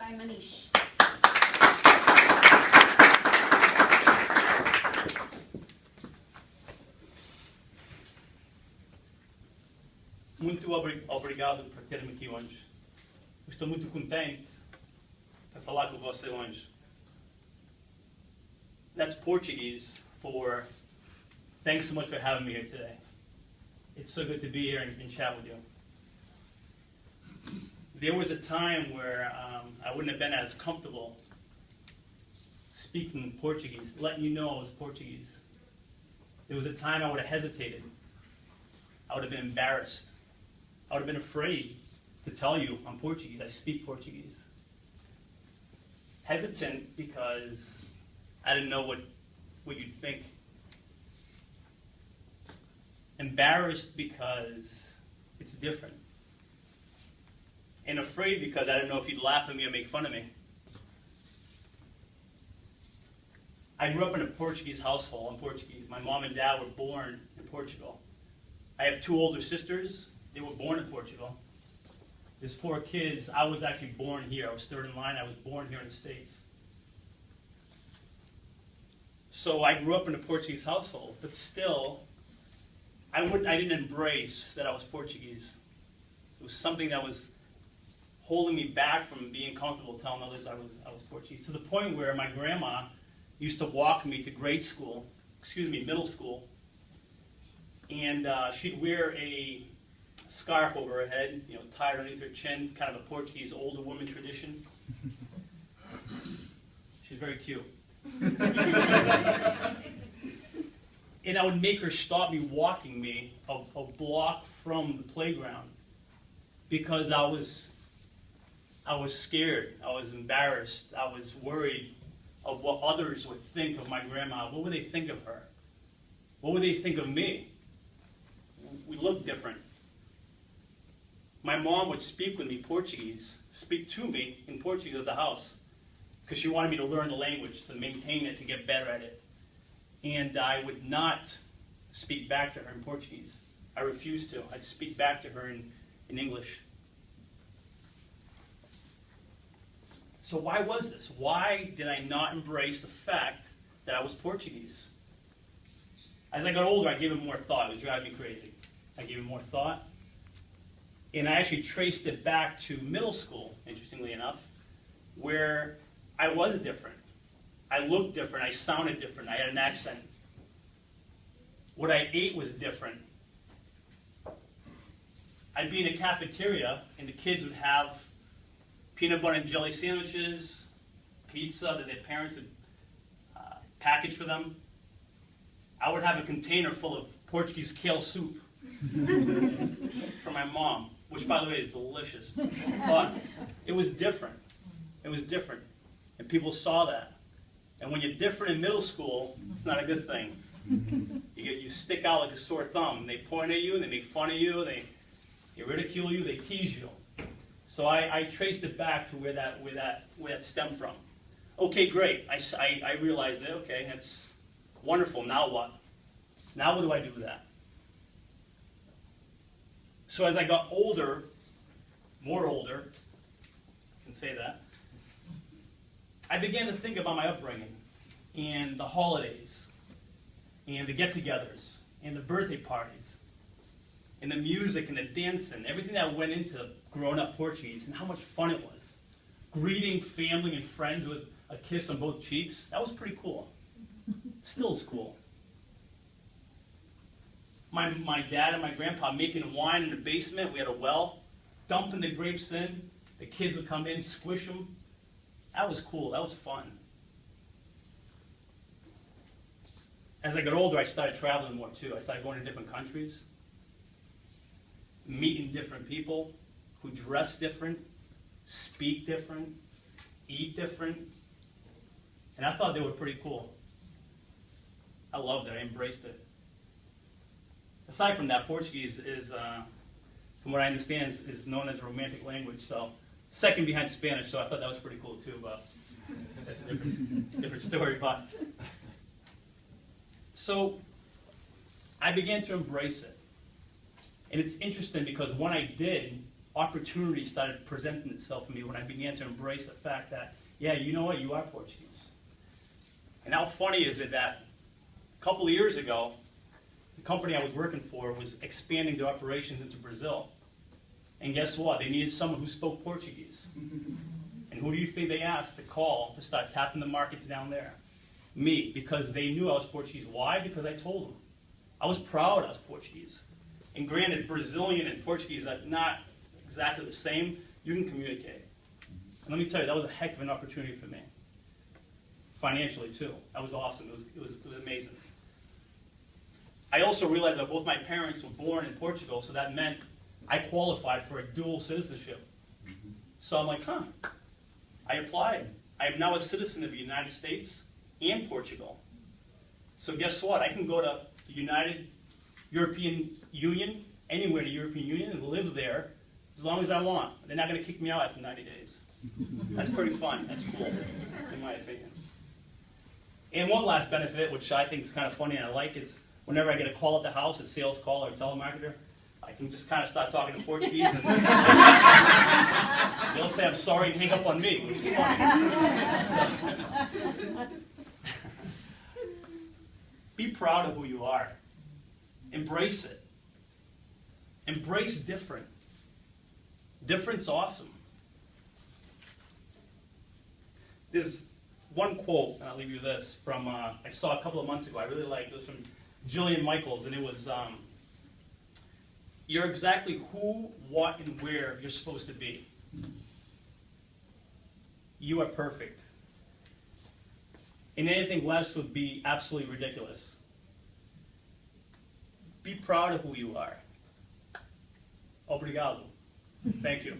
by Manish. Muito obrigado por ter-me aqui hoje. Estou muito contente para falar com você hoje. That's Portuguese for thanks so much for having me here today. It's so good to be here and chat with you. There was a time where I wouldn't have been as comfortable speaking Portuguese, letting you know I was Portuguese. There was a time I would have hesitated. I would have been embarrassed. I would have been afraid to tell you I'm Portuguese, I speak Portuguese. Hesitant because I didn't know what you'd think. Embarrassed because it's different. And afraid because I didn't know if you'd laugh at me or make fun of me. I grew up in a Portuguese household. I'm Portuguese. My mom and dad were born in Portugal. I have 2 older sisters. They were born in Portugal. There's 4 kids. I was actually born here. I was 3rd in line. I was born here in the States. So I grew up in a Portuguese household, but still, I didn't embrace that I was Portuguese. It was something that was holding me back from being comfortable telling others I was Portuguese, to the point where my grandma used to walk me to middle school, and she'd wear a scarf over her head, tied underneath her chin, kind of a Portuguese older woman tradition. She's very cute. And I would make her stop me walking me a block from the playground because I was scared, I was embarrassed, I was worried of what others would think of my grandma. What would they think of her? What would they think of me? We look different. My mom would speak with me speak to me in Portuguese at the house, because she wanted me to learn the language, to maintain it, to get better at it. And I would not speak back to her in Portuguese. I refused to. I'd speak back to her in English. So why was this? Why did I not embrace the fact that I was Portuguese? As I got older, I gave it more thought. It was driving me crazy. I gave it more thought. And I actually traced it back to middle school, interestingly enough, where I was different. I looked different. I sounded different. I had an accent. What I ate was different. I'd be in a cafeteria, and the kids would have peanut butter and jelly sandwiches, pizza that their parents had packaged for them. I would have a container full of Portuguese kale soup from my mom, which, by the way, is delicious. But it was different. It was different. And people saw that. And when you're different in middle school, it's not a good thing. You stick out like a sore thumb. They point at you, and they make fun of you, they ridicule you, they tease you. So I traced it back to where that stemmed from. Okay, great. I realized that, okay, that's wonderful. Now what? Now what do I do with that? So as I got older, more older, I can say that, I began to think about my upbringing and the holidays and the get-togethers and the birthday parties and the music and the dancing, everything that went into growing up Portuguese, and how much fun it was. Greeting family and friends with a kiss on both cheeks, that was pretty cool. It still is cool. My dad and my grandpa making wine in the basement. We had a well, dumping the grapes in. The kids would come in, squish them. That was cool. That was fun. As I got older, I started traveling more too. I started going to different countries, meeting different people who dress different, speak different, eat different. And I thought they were pretty cool. I loved it. I embraced it. Aside from that, Portuguese is, from what I understand, is known as a romantic language. So second behind Spanish, so I thought that was pretty cool too, but that's a different story. But so I began to embrace it. And it's interesting because when I did, opportunity started presenting itself for me when I began to embrace the fact that, yeah, you know what, you are Portuguese. And how funny is it that a couple of years ago, the company I was working for was expanding their operations into Brazil. And guess what? They needed someone who spoke Portuguese. And who do you think they asked to call to start tapping the markets down there? Me, because they knew I was Portuguese. Why? Because I told them. I was proud I was Portuguese. And granted, Brazilian and Portuguese are not exactly the same. You can communicate. And let me tell you, that was a heck of an opportunity for me. Financially, too. That was awesome. It was amazing. I also realized that both my parents were born in Portugal, so that meant I qualified for a dual citizenship. So I'm like, huh. I applied. I am now a citizen of the United States and Portugal. So guess what? I can go to the United European Union, anywhere in the European Union, and live there as long as I want. They're not going to kick me out after 90 days. That's pretty fun. That's cool, in my opinion. And one last benefit, which I think is kind of funny and I like, is whenever I get a call at the house, a sales call or a telemarketer, I can just kind of start talking in Portuguese, and they'll say I'm sorry and hang up on me, which is funny. So, be proud of who you are. Embrace it. Embrace different. Different's awesome. There's one quote, and I'll leave you with this, from I saw a couple of months ago. I really liked it. It was from Jillian Michaels, and it was, you're exactly who, what, and where you're supposed to be. You are perfect. And anything less would be absolutely ridiculous. Be proud of who you are. Obrigado. Thank you.